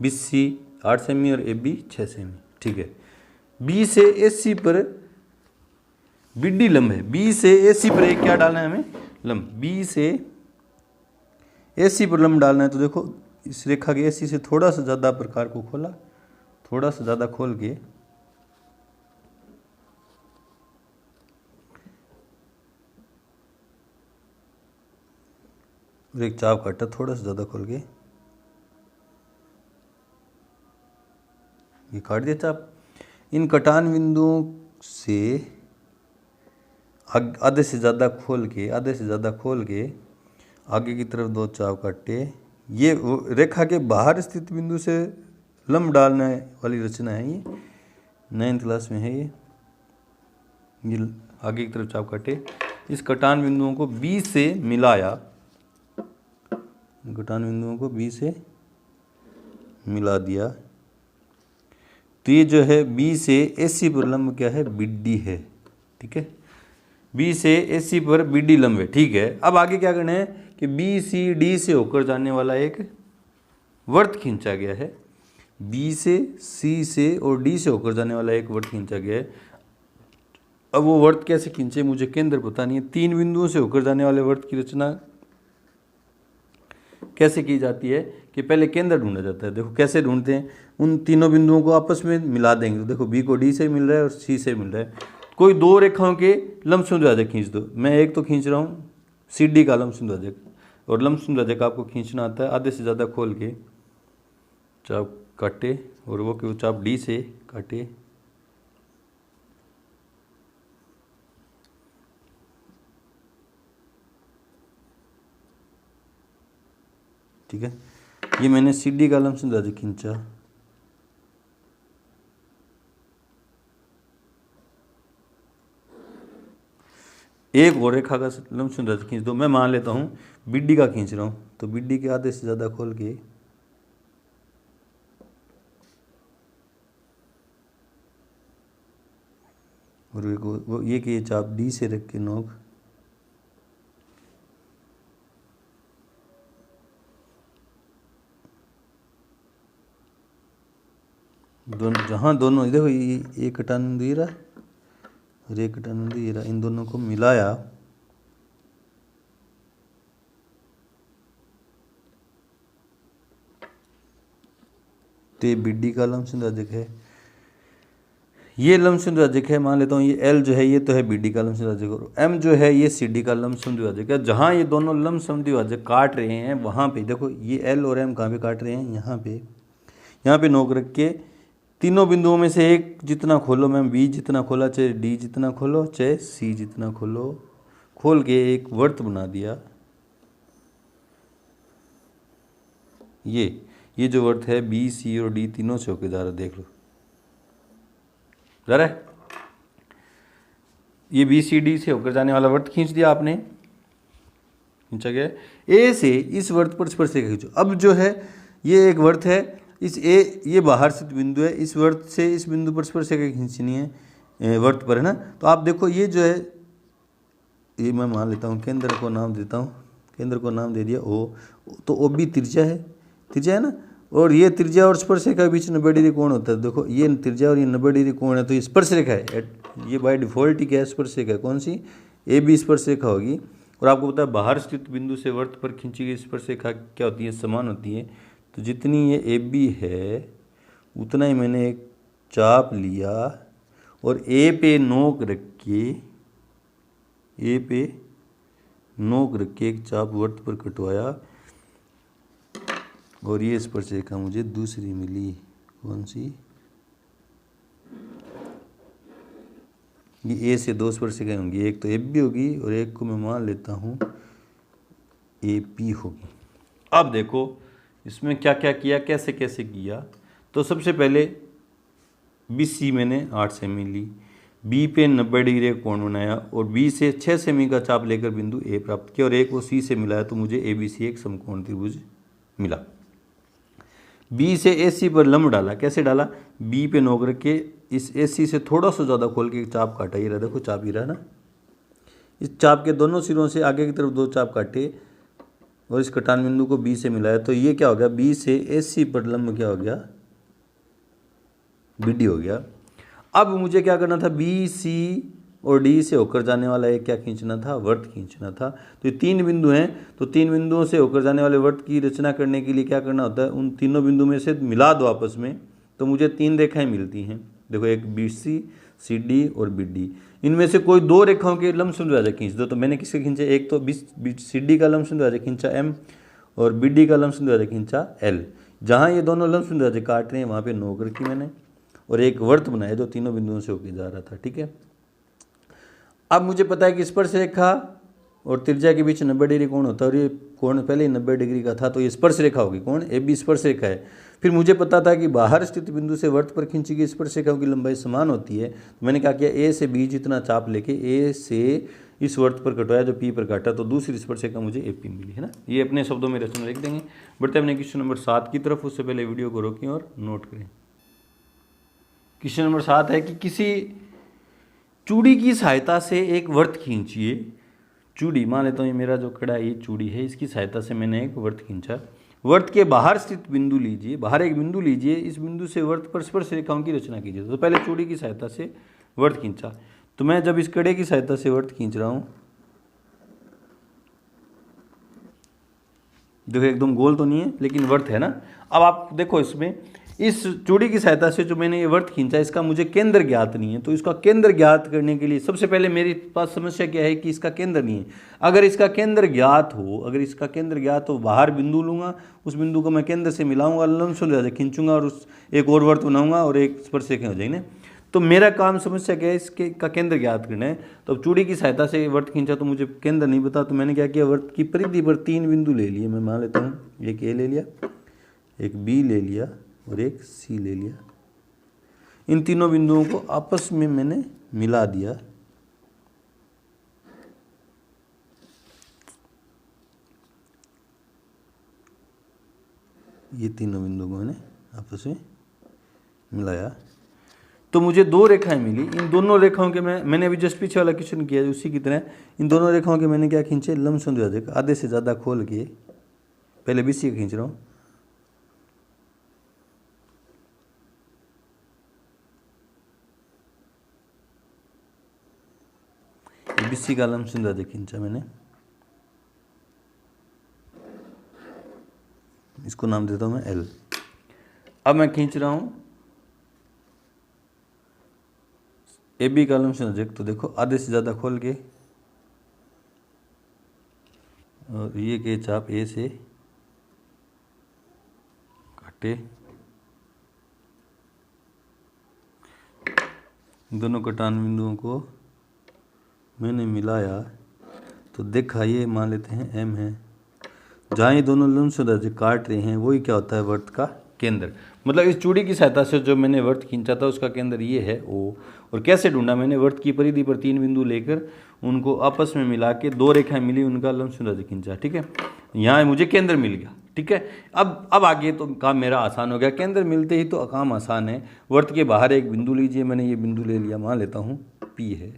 BC 8 सेमी और AB 6 सेमी, ठीक है। B से AC पर BD लंब है। B से AC पर एक क्या डालना है हमें, लंब। B से AC पर लंब डालना है तो देखो इस रेखा के AC से थोड़ा सा ज़्यादा प्रकार को खोला, थोड़ा सा ज़्यादा खोल के एक चाप काटा, थोड़ा सा ज़्यादा खोल के ये काट दिया चाप। इन कटान बिंदुओं से आधे से ज़्यादा खोल के आगे की तरफ 2 चाप काटे। ये रेखा के बाहर स्थित बिंदु से लंब डालने वाली रचना है, ये 9th क्लास में है। ये आगे की तरफ चाप काटे, इस कटान बिंदुओं को B से मिलाया, कटान बिंदुओं को B से मिला दिया। तो ये जो है B से AC पर लंब क्या है, BD है, ठीक है। B से AC पर BD लंब है, ठीक है। अब आगे क्या करना है कि BCD से होकर जाने वाला एक वर्त खींचा गया है। B से C से और D से होकर जाने वाला एक वर्त खींचा गया है। अब वो वर्त कैसे खींचे मुझे केंद्र पता नहीं है। 3 बिंदुओं से होकर जाने वाले वर्त की रचना कैसे की जाती है कि पहले केंद्र ढूंढा जाता है। देखो कैसे ढूंढते हैं, उन तीनों बिंदुओं को आपस में मिला देंगे। तो देखो B को D से मिल रहा है और C से मिल रहा है। कोई 2 रेखाओं के लंब द्विभाजक खींच दो। मैं एक तो खींच रहा हूँ CD का लंब द्विभाजक, और लंब द्विभाजक आपको खींचना आता है। आधे से ज़्यादा खोल के चाप काटे और वो चाप D से काटे, ठीक है। ये मैंने CD का लंबसम द्विभाजक खींचा, एक और रेखा का लंबसम द्विभाजक खींच दो। मैं मान लेता हूँ BD का खींच रहा हूँ, तो BD के आधे से ज़्यादा खोल के और वो ये कि ये चाप D से रख के नोक दोनों, जहाँ दोनों देखो ये कटान दे रहा और ये कटान दे रहा, इन दोनों को मिलाया तो ये BD का लंबसम द्विभाजक है। ये लंबसम द्विभाजक है, मान लेता हूँ ये L जो है ये तो है BD का लंबसम द्विभाजक और M जो है ये CD का लंबसम द्विभाजक है। जहाँ ये दोनों लंबसम द्विभाजक काट रहे हैं वहाँ पे देखो ये L और M कहाँ पे काट रहे हैं, यहाँ पे नोक रख के तीनों बिंदुओं में से एक जितना खोलो मैम, B जितना खोला चाहे D जितना खोलो चाहे C जितना खोलो, खोल के एक वर्त बना दिया। ये जो वर्त है B, C और D तीनों से होके जा रहा, देख लो जा रहा है। ये BCD से होकर जाने वाला वर्त खींच दिया आपने, खींचा गया। A से इस वर्त पर स्पर्शरेखा खींचो। अब जो है ये एक वर्त है, इस A ये बाहर स्थित बिंदु है, इस वर्त से इस बिंदु पर स्पर्शरेखा खींचनी है वर्त पर, है ना। तो आप देखो ये जो है ये मैं मान लेता हूँ, केंद्र को नाम देता हूँ, केंद्र को नाम दे दिया O, तो OB त्रिज्या है ना, और ये त्रिज्या और स्पर्शरेखा के बीच 90 डिग्री कोण होता है। देखो ये त्रिज्या और ये 90 डिग्री कोण है, तो ये स्पर्शरेखा है, ये बाय डिफॉल्ट ही क्या है, स्पर्शरेखा है। कौन सी? AB स्पर्शरेखा होगी। और आपको पता है बाहर स्थित बिंदु से वर्त पर खींची गई स्पर्शरेखा क्या होती है, समान होती है। तो जितनी ये AB है उतना ही मैंने एक चाप लिया और A पे नोक रख के एक चाप वर्त पर कटवाया और ये स्पर्शरेखा मुझे दूसरी मिली। कौन सी? ये A से दो स्पर्शरेखाएं होंगी, एक तो AB होगी और एक को मैं मान लेता हूँ AP होगी। अब देखो इसमें क्या क्या किया, कैसे कैसे किया। तो सबसे पहले BC मैंने 8 सेमी ली, B पे 90 डिग्री का कोण बनाया और B से 6 सेमी का चाप लेकर बिंदु A प्राप्त किया और A को C से मिलाया तो मुझे ABC एक समकोण त्रिभुज मिला। B से AC पर लंब डाला, कैसे डाला? B पे नोक रख के इस AC से थोड़ा सा ज़्यादा खोल के चाप काटा, ये रहा देखो चाप ही रहा ना। इस चाप के दोनों सिरों से आगे की तरफ दो चाप काटे और इस कटान बिंदु को B से मिलाया तो ये क्या हो गया, B से AC पर लंब क्या हो गया, BD हो गया। अब मुझे क्या करना था, BC और D से होकर जाने वाला एक क्या खींचना था, वर्त खींचना था। तो ये 3 बिंदु हैं, तो 3 बिंदुओं से होकर जाने वाले वर्त की रचना करने के लिए क्या करना होता है, उन तीनों बिंदु में से मिला दो आपस में, तो मुझे 3 रेखाएं मिलती हैं। देखो एक BC, CD और BD, इनमें से कोई 2 रेखाओं के लंबसम द्विभाजक खींच दो। तो मैंने किसके खींचे, एक तो CD का लंबसम द्विभाजक खींचा M और BD का लंबसम द्विभाजक खींचा L। जहाँ ये दोनों लंबसम द्विभाजक काट रहे हैं वहाँ पे नोक रखी मैंने और एक वर्त बनाया जो तीनों बिंदुओं से होकर जा रहा था। ठीक है, अब मुझे पता है कि स्पर्शरेखा और त्रिज्या के बीच 90 डिग्री कोण होता है और ये कोण पहले ही 90 डिग्री का था, तो ये स्पर्शरेखा होगी। कौन? AB स्पर्शरेखा है। फिर मुझे पता था कि बाहर स्थित बिंदु से वर्त पर खींची गई स्पर्शरेखाओं की लंबाई समान होती है। तो मैंने क्या किया, A से B जितना चाप लेके A से इस वर्त पर कटवाया जो P पर काटा, तो दूसरी स्पर्शरेखा मुझे AP मिली, है ना। ये अपने शब्दों में रचना लिख देंगे। बढ़ते अपने क्वेश्चन नंबर 7 की तरफ। उससे पहले वीडियो को रोकें और नोट करें। क्वेश्चन नंबर 7 है कि किसी चूड़ी की सहायता से एक वर्त खींचिए। चूड़ी, मान लेता हूँ ये मेरा जो कड़ा ये चूड़ी है, इसकी सहायता से मैंने एक वर्त खींचा। वर्त के बाहर स्थित बिंदु लीजिए, बाहर एक बिंदु लीजिए, इस बिंदु से वर्त पर स्पर्शरेखाओं की रचना कीजिए। तो पहले चूड़ी की सहायता से वर्त खींचा, तो मैं जब इस कड़े की सहायता से वर्त खींच रहा हूँ, देखो एकदम गोल तो नहीं है लेकिन वर्त है ना। अब आप देखो इसमें इस चूड़ी की सहायता से जो मैंने ये वर्त खींचा, इसका मुझे केंद्र ज्ञात नहीं है। तो इसका केंद्र ज्ञात करने के लिए सबसे पहले मेरे पास समस्या क्या है कि इसका केंद्र नहीं है। अगर इसका केंद्र ज्ञात हो, बाहर बिंदु लूंगा, उस बिंदु को मैं केंद्र से मिलाऊंगा, लंबसम द्विभाजक खींचूंगा और उस एक और वर्त बनाऊंगा और एक स्पर्शरेखा हो जाएगी ना। तो मेरा काम समस्या क्या है, इसके का केंद्र ज्ञात करना है। तो अब चूड़ी की सहायता से वर्त खींचा तो मुझे केंद्र नहीं पता, तो मैंने क्या किया, वर्त की परिधि पर 3 बिंदु ले लिए। मैं मान लेता हूँ, एक ए ले लिया, एक बी ले लिया और एक सी ले लिया। इन तीनों बिंदुओं को आपस में मैंने मिला दिया। ये तीनों बिंदुओं को मैंने आपस में मिलाया तो मुझे 2 रेखाएं मिली। इन दोनों रेखाओं के मैंने अभी जस्ट पीछे वाला क्वेश्चन किया उसी की तरह इन दोनों रेखाओं के मैंने क्या खींचे, लंबसम द्विभाजक आधे से ज़्यादा खोल के, पहले बीसी का खींच रहा हूँ, बीसी का लंबसम द्विभाजक खींचा मैंने, इसको नाम देता हूँ मैं एल। अब मैं खींच रहा हूँ ए बी का लंबसम द्विभाजक, तो देखो आधे से ज़्यादा खोल के और ये के चाप ए से काटे, दोनों कटान बिंदुओं को मैंने मिलाया तो देखा ये मान लेते हैं एम है। जहाँ ये दोनों लंबसम द्विभाजक काट रहे हैं वही क्या होता है, वर्त का केंद्र। मतलब इस चूड़ी की सहायता से जो मैंने वर्त खींचा था उसका केंद्र ये है ओ। और कैसे ढूंढा, मैंने वर्त की परिधि पर 3 बिंदु लेकर उनको आपस में मिला के 2 रेखाएं मिली, उनका लंबसम द्विभाजक खींचा। ठीक है, यहाँ मुझे केंद्र मिल गया। ठीक है, अब आगे तो काम मेरा आसान हो गया। केंद्र मिलते ही तो काम आसान है। वर्त के बाहर एक बिंदु लीजिए, मैंने ये बिंदु ले लिया, मान लेता हूँ पी है।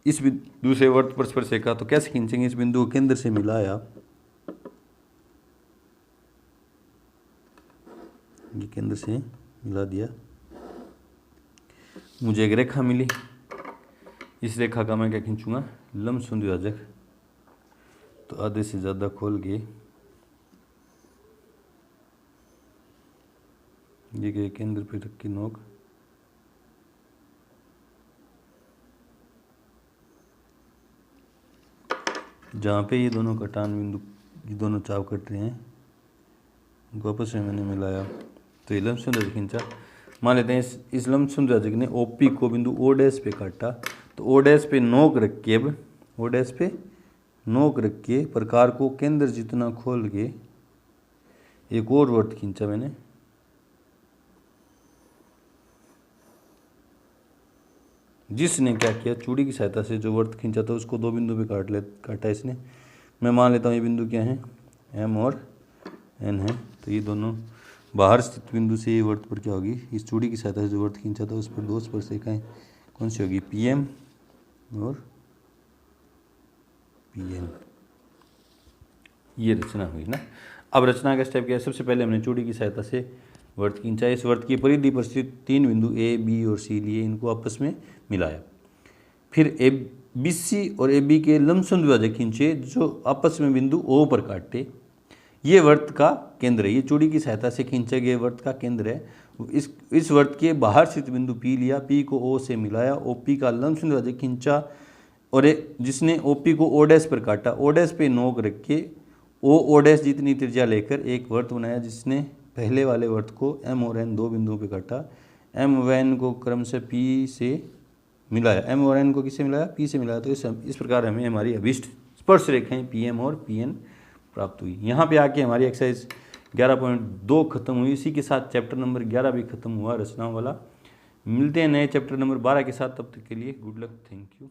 इस बिंदु से वर्त परस्पर सेका, तो कैसे खींचेंगे, इस बिंदु को केंद्र से मिलाया, ये केंद्र से मिला दिया, मुझे एक रेखा मिली। इस रेखा का मैं क्या खींचूंगा, लंबसम द्विभाजक। तो आधे से ज़्यादा खोल के ये के केंद्र पे रख के नोक, जहाँ पे ये दोनों कटान बिंदु, ये दोनों चाप कट रहे हैं, उनको आपस में मैंने मिलाया तो ये लंबसम द्विभाजक खींचा। मान लेते हैं इस लंबसम द्विभाजक ने ओपी को बिंदु ओ डैश पे काटा, तो ओ डैश पे नोक रख के, अब ओ डैश पे नोक रख के प्रकार को केंद्र जितना खोल के एक और वर्त खींचा मैंने, जिसने क्या किया, चूड़ी की सहायता से जो वर्त खींचा था उसको 2 बिंदु पे काटा इसने। मैं मान लेता हूँ ये बिंदु क्या है, एम और एन है। तो ये दोनों बाहर स्थित बिंदु से ये वर्त पर क्या होगी, इस चूड़ी की सहायता से जो वर्त खींचा था उस पर 2 स्पर्शिकाएं कौन सी होगी, पी एम और पी एन। ये रचना हुई ना। अब रचना का स्टेप क्या है, सबसे पहले हमने चूड़ी की सहायता से वर्त खींचा, इस वर्त की परिधि पर स्थित 3 बिंदु ए बी और सी लिए, इनको आपस में मिलाया। फिर ए बी सी और ए बी के लंबसम द्विभाजक खींचे जो आपस में बिंदु ओ पर काटे। ये वर्त का केंद्र है, ये चूड़ी की सहायता से खींचे गए वर्त का केंद्र है। इस वर्त के बाहर स्थित बिंदु पी लिया, पी को ओ से मिलाया, ओपी का लंबसम द्विभाजक खींचा और जिसने ओपी को ओ डैश पर काटा, ओ डैश पे नोक रख के ओ डैश जितनी त्रिज्या लेकर एक वर्त बनाया, जिसने पहले वाले वर्त को एम और एन 2 बिंदुओं पे काटा। एम व एन को क्रम से पी से मिलाया, एम और एन को किससे मिलाया, पी से मिलाया। तो इस प्रकार हमें हमारी अभिष्ट स्पर्श रेखाएं पी एम और पी एन प्राप्त हुई। यहाँ पे आके हमारी एक्सरसाइज 11.2 खत्म हुई। इसी के साथ चैप्टर नंबर 11 भी खत्म हुआ रचनाओं वाला। मिलते हैं नए चैप्टर नंबर 12 के साथ, तब तक के लिए गुड लक, थैंक यू।